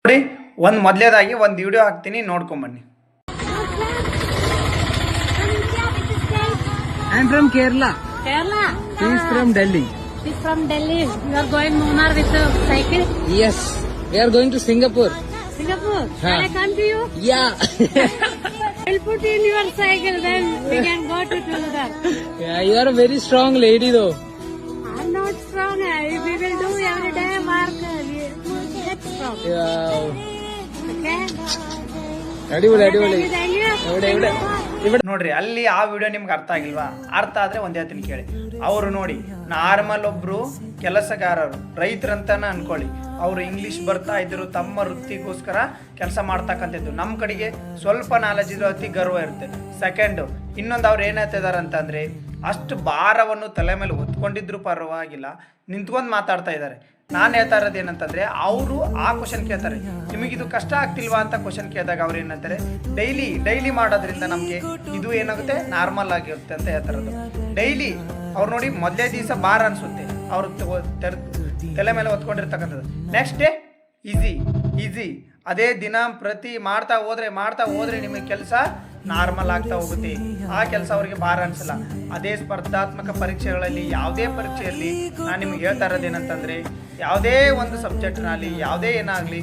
ನೋಡಿ ಮೊದಲೇದಾಗಿ ಒಂದು ವಿಡಿಯೋ ಹಾಕ್ತೀನಿ ನೋಡ್ಕೊಂಬನ್ನಿ. I'm from Kerala. Kerala. He is from Delhi. He's from Delhi. You are going Munnar with the cycle? Yes. We are going to Singapore. Singapore? Huh. Can I come to you? Yeah. I'll put in your cycle, then we can go to that. Yeah, you are a very strong lady though. I'm not strong. We will do every day work. We get strong. Yeah. Okay? ಅಡಿಪೊಳಿ Thank you. ನೋಡ್ರಿ ಅಲ್ಲಿ ಆ video ನಿಮ್ಗೆ ಅರ್ಥ ಆಗಿಲ್ವಾ? ಅರ್ಥ ಆದ್ರೆ ಒಂದ್ ಹೇಳ್ತೀನಿ ಕೇಳಿ. ಅವರು ನೋಡಿ ನಾರ್ಮಲ್ ಒಬ್ರು ಕೆಲಸಗಾರರು ರೈತರಂತಾನೆ ಅನ್ಕೊಳ್ಳಿ, ಅವರು ಇಂಗ್ಲಿಷ್ ಬರ್ತಾ ಇದ್ರು, ತಮ್ಮ ವೃತ್ತಿಗೋಸ್ಕರ ಕೆಲಸ ಮಾಡ್ತಕ್ಕಂಥದ್ದು. ನಮ್ಮ ಕಡೆಗೆ ಸ್ವಲ್ಪ ನಾಲೆಜ್ ಇರೋ ಅತಿ ಗರ್ವ ಇರುತ್ತೆ. ಸೆಕೆಂಡ್ ಇನ್ನೊಂದು ಅವ್ರು ಏನ್ ಹೇಳ್ತಿದಾರೆ ಅಂತಂದ್ರೆ, ಅಷ್ಟು ಭಾರವನ್ನು ತಲೆ ಮೇಲೆ ಹೊತ್ಕೊಂಡಿದ್ರು ಪರವಾಗಿಲ್ಲ, ನಿಂತ್ಕೊಂಡು ಮಾತಾಡ್ತಾ ಇದ್ದಾರೆ. ನಾನು ಹೇಳ್ತಾ ಇರೋದು ಏನಂತಂದ್ರೆ, ಅವರು ಆ ಕ್ವಶನ್ ಕೇಳ್ತಾರೆ, ನಿಮಗಿದು ಕಷ್ಟ ಆಗ್ತಿಲ್ವಾ ಅಂತ ಕ್ವಶನ್ ಕೇಳಿದಾಗ ಅವ್ರು ಏನಂತಾರೆ, ಡೈಲಿ ಮಾಡೋದ್ರಿಂದ ನಮಗೆ ಇದು ಏನಾಗುತ್ತೆ, ನಾರ್ಮಲ್ ಆಗಿರುತ್ತೆ ಅಂತ ಹೇಳ್ತಾರದು. ಡೈಲಿ ಅವ್ರು ನೋಡಿ ಮೊದಲೇ ದಿವಸ ಭಾರ ಅನ್ಸುತ್ತೆ, ಅವ್ರು ತಲೆ ಮೇಲೆ ಹೊತ್ಕೊಂಡಿರ್ತಕ್ಕಂಥದ್ದು. ನೆಕ್ಸ್ಟ್ ಡೇ ಈಸಿ ಅದೇ ದಿನ ಪ್ರತಿ ಮಾಡ್ತಾ ಹೋದ್ರೆ ನಿಮಗೆ ಕೆಲಸ ನಾರ್ಮಲ್ ಆಗ್ತಾ ಹೋಗುತ್ತೆ. ಆ ಕೆಲಸ ಅವರಿಗೆ ಭಾರ ಅನ್ಸಲ್ಲ. ಅದೇ ಸ್ಪರ್ಧಾತ್ಮಕ ಪರೀಕ್ಷೆಗಳಲ್ಲಿ, ಯಾವುದೇ ಪರೀಕ್ಷೆಯಲ್ಲಿ ನಾನು ನಿಮ್ಗೆ ಹೇಳ್ತಾ ಇರೋದೇನಂತಂದ್ರೆ, ಯಾವುದೇ ಒಂದು ಸಬ್ಜೆಕ್ಟ್ನಲ್ಲಿ ಯಾವುದೇ ಏನಾಗಲಿ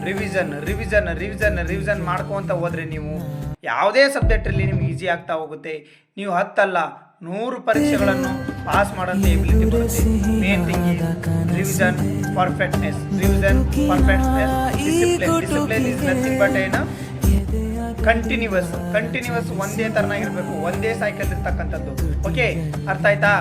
ರಿವಿಷನ್ ಮಾಡ್ಕೊಂತ ಹೋದ್ರೆ ನೀವು ಯಾವುದೇ ಸಬ್ಜೆಕ್ಟಲ್ಲಿ ನಿಮ್ಗೆ ಈಸಿ ಆಗ್ತಾ ಹೋಗುತ್ತೆ. ನೀವು 10 ಅಲ್ಲ 100 ಪರೀಕ್ಷೆಗಳನ್ನು ಪಾಸ್ ಮಾಡೋಂಥ ಎಬಿಲಿಟಿ ಬರುತ್ತೆ. Main thing revision perfectness, discipline is nothing but ಏನು ಕಂಟಿನ್ಯೂಸ್ ಒಂದೇ ತರನಾಗಿರ್ಬೇಕು, ಒಂದೇ ಸೈಕಲ್ ಇರ್ತಕ್ಕಂಥದ್ದು. ಓಕೆ, ಅರ್ಥ ಆಯ್ತಾ?